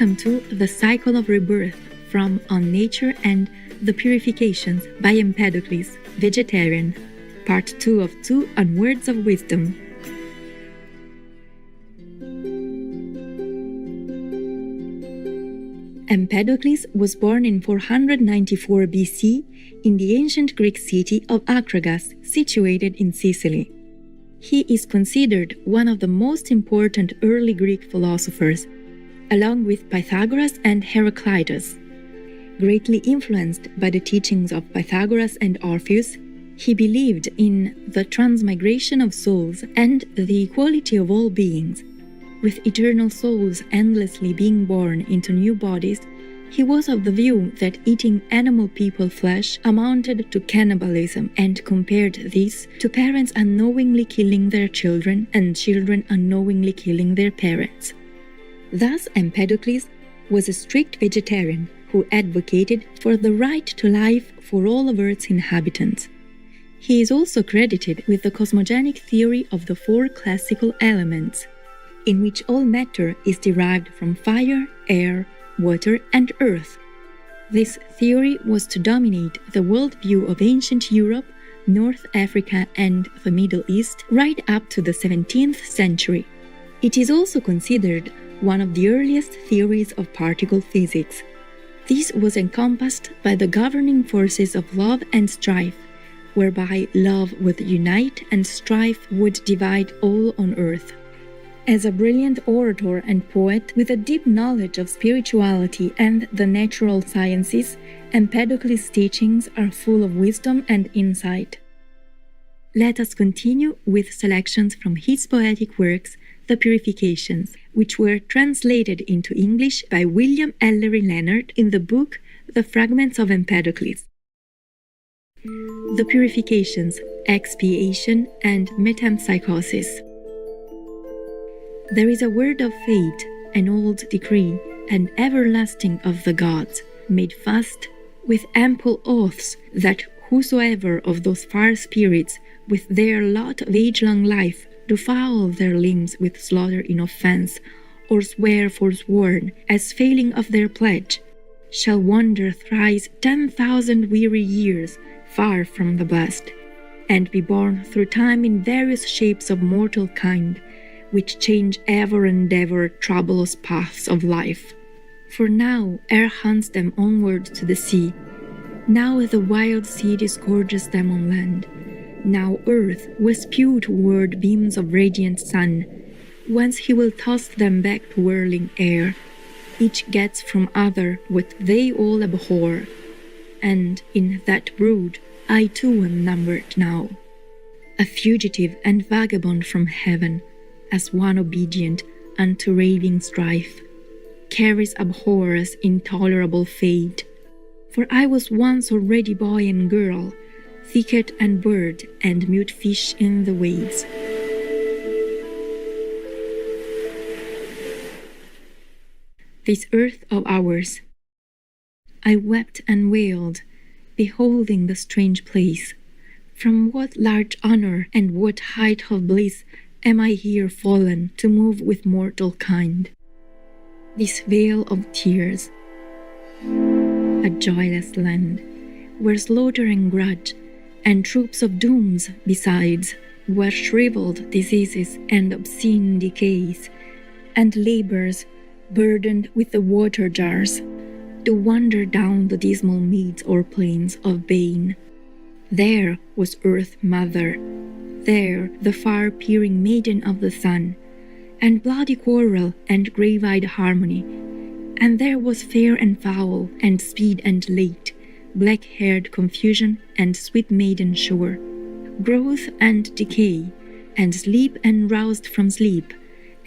Welcome to The Cycle of Rebirth from On Nature and The Purifications by Empedocles, Vegetarian, Part 2 of 2 on Words of Wisdom. Empedocles was born in 494 BC in the ancient Greek city of Akragas, situated in Sicily. He is considered one of the most important early Greek philosophers, along with Pythagoras and Heraclitus. Greatly influenced by the teachings of Pythagoras and Orpheus, he believed in the transmigration of souls and the equality of all beings. With eternal souls endlessly being born into new bodies, he was of the view that eating animal people flesh amounted to cannibalism and compared this to parents unknowingly killing their children and children unknowingly killing their parents. Thus, Empedocles was a strict vegetarian who advocated for the right to life for all of Earth's inhabitants. He is also credited with the cosmogonic theory of the 4 classical elements, in which all matter is derived from fire, air, water, and earth. This theory was to dominate the worldview of ancient Europe, North Africa, and the Middle East right up to the 17th century. It is also considered one of the earliest theories of particle physics. This was encompassed by the governing forces of love and strife, whereby love would unite and strife would divide all on earth. As a brilliant orator and poet with a deep knowledge of spirituality and the natural sciences, Empedocles' teachings are full of wisdom and insight. Let us continue with selections from his poetic works, The Purifications, which were translated into English by William Ellery Leonard in the book The Fragments of Empedocles. The Purifications, Expiation, and Metempsychosis. There is a word of fate, an old decree, and everlasting of the gods, made fast with ample oaths, that whosoever of those far spirits, with their lot of age-long life, do foul their limbs with slaughter in offense, or swear forsworn, as failing of their pledge, shall wander thrice 10,000 weary years far from the blessed, and be born through time in various shapes of mortal kind, which change ever and ever troublous paths of life. For now air hunts them onward to the sea, now the wild sea disgorges them on land, now earth will spew toward beams of radiant sun, whence he will toss them back to whirling air. Each gets from other what they all abhor, and in that brood I too am numbered now, a fugitive and vagabond from heaven, as one obedient unto raving strife, carries abhorrous intolerable fate. For I was once already boy and girl, thicket and bird, and mute fish in the waves. This earth of ours, I wept and wailed, beholding the strange place. From what large honor and what height of bliss am I here fallen to move with mortal kind? This vale of tears, a joyless land, where slaughter and grudge, and troops of dooms besides, where shriveled diseases and obscene decays, and labors burdened with the water jars, do wander down the dismal meads or plains of bane. There was Earth Mother, there the far-peering maiden of the sun, and bloody quarrel and grave-eyed harmony, and there was fair and foul, and speed and late, black-haired confusion and sweet maiden sure, growth and decay, and sleep and roused from sleep,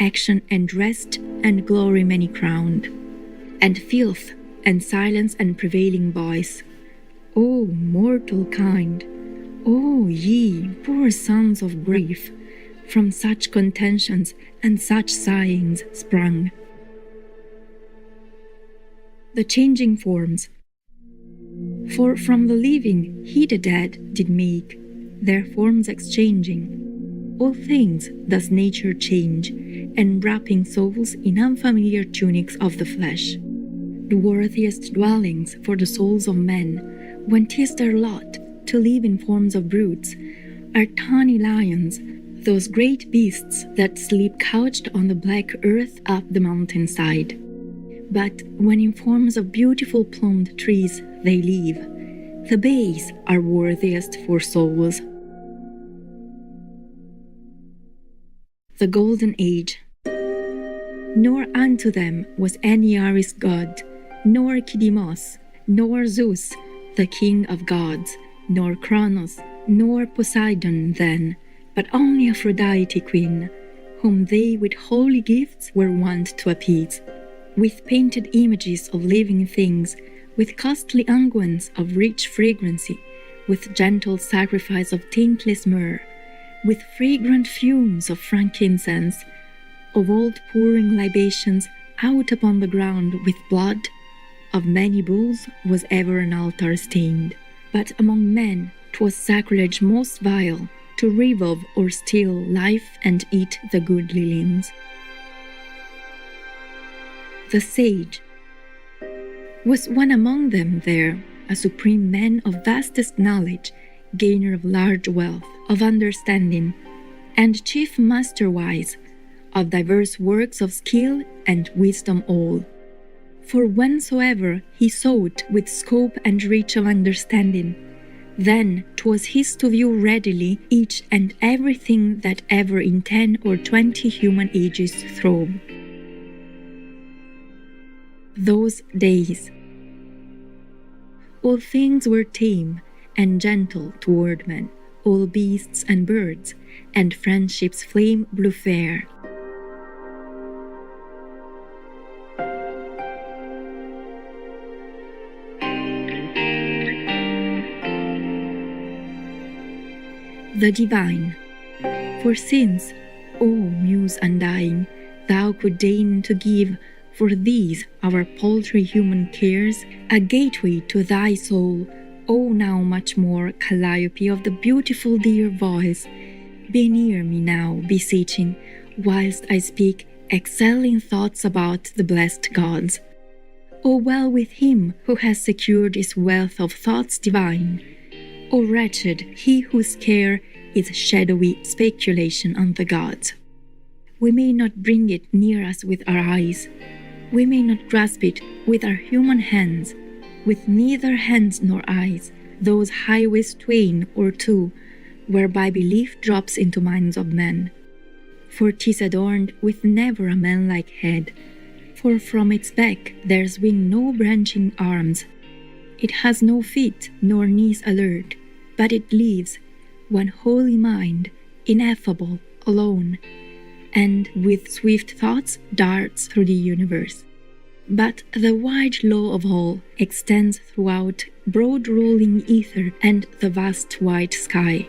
action and rest, and glory many-crowned, and filth, and silence and prevailing voice. O mortal kind, O ye poor sons of grief, from such contentions and such sighings sprung. The changing forms. For from the living he the dead did make, their forms exchanging. All things does nature change, enwrapping souls in unfamiliar tunics of the flesh. The worthiest dwellings for the souls of men, when 'tis their lot to live in forms of brutes, are tawny lions, those great beasts that sleep couched on the black earth up the mountainside. But when in forms of beautiful plumed trees they live, the bays are worthiest for souls. The Golden Age. Nor unto them was any Aris god, nor Kidimos, nor Zeus, the king of gods, nor Kronos, nor Poseidon then, but only Aphrodite queen, whom they with holy gifts were wont to appease, with painted images of living things, with costly unguents of rich fragrancy, with gentle sacrifice of taintless myrrh, with fragrant fumes of frankincense, of old pouring libations out upon the ground with blood. Of many bulls was ever an altar stained, but among men 'twas sacrilege most vile to revolve or steal life and eat the goodly limbs. The sage. Was one among them there, a supreme man of vastest knowledge, gainer of large wealth, of understanding, and chief master-wise, of diverse works of skill and wisdom all. For whensoever he sought with scope and reach of understanding, then 'twas his to view readily each and everything that ever in 10 or 20 human ages throve. Those days. All things were tame and gentle toward men, all beasts and birds, and friendship's flame blew fair. The divine. For since, O Muse undying, thou could deign to give for these our paltry human cares a gateway to thy soul, O now much more Calliope of the beautiful dear voice, be near me now, beseeching, whilst I speak, excelling thoughts about the blessed gods. O well with him who has secured his wealth of thoughts divine. O wretched he whose care is shadowy speculation on the gods. We may not bring it near us with our eyes, we may not grasp it with our human hands, with neither hands nor eyes, those highways twain or two, whereby belief drops into minds of men. For 'tis adorned with never a man-like head, for from its back there swing no branching arms. It has no feet nor knees alert, but it lives, one holy mind, ineffable, alone, and with swift thoughts darts through the universe. But the wide law of all extends throughout broad rolling ether and the vast white sky.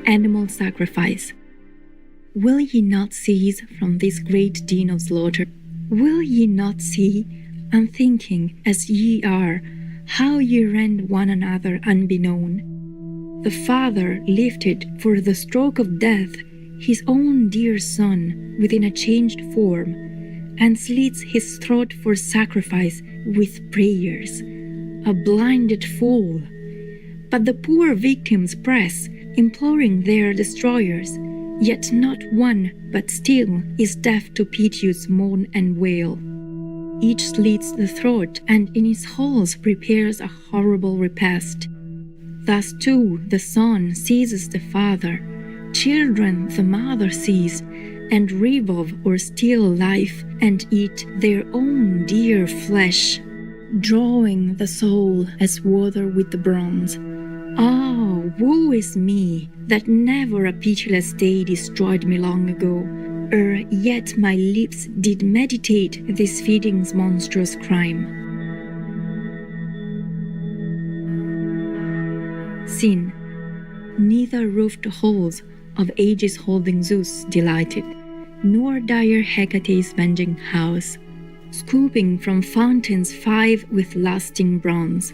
Animal sacrifice. Will ye not cease from this great din of slaughter? Will ye not see, unthinking as ye are, how ye rend one another unbeknown? The Father lifted for the stroke of death his own dear Son within a changed form, and slits his throat for sacrifice with prayers. A blinded fool! But the poor victims press, imploring their destroyers, yet not one but still is deaf to piteous moan and wail. Each slits the throat, and in his halls prepares a horrible repast. Thus too the son seizes the father, children the mother seize, and revolve or steal life and eat their own dear flesh, drawing the soul as water with the bronze. Ah, woe is me, that never a pitiless day destroyed me long ago, ere yet my lips did meditate this feeding's monstrous crime. Sin. Neither roofed halls of ages holding Zeus delighted, nor dire Hecate's venging house, scooping from fountains 5 with lasting bronze.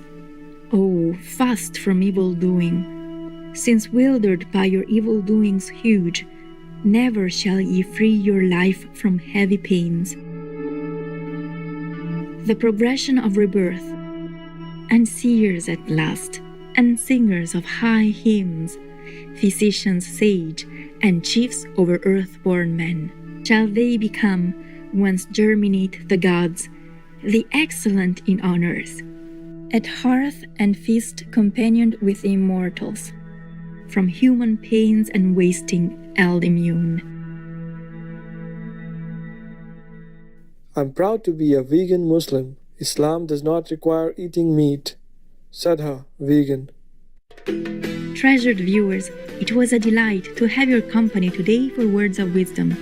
Oh, fast from evil doing, since wildered by your evil doings huge, never shall ye free your life from heavy pains. The progression of rebirth, and seers at last, and singers of high hymns, physicians sage, and chiefs over earth-born men, shall they become, once germinate the gods, the excellent in honors, at hearth and feast companioned with immortals, from human pains and wasting eld immune. I'm proud to be a vegan Muslim. Islam does not require eating meat. Sadha, vegan. Treasured viewers, it was a delight to have your company today for Words of Wisdom.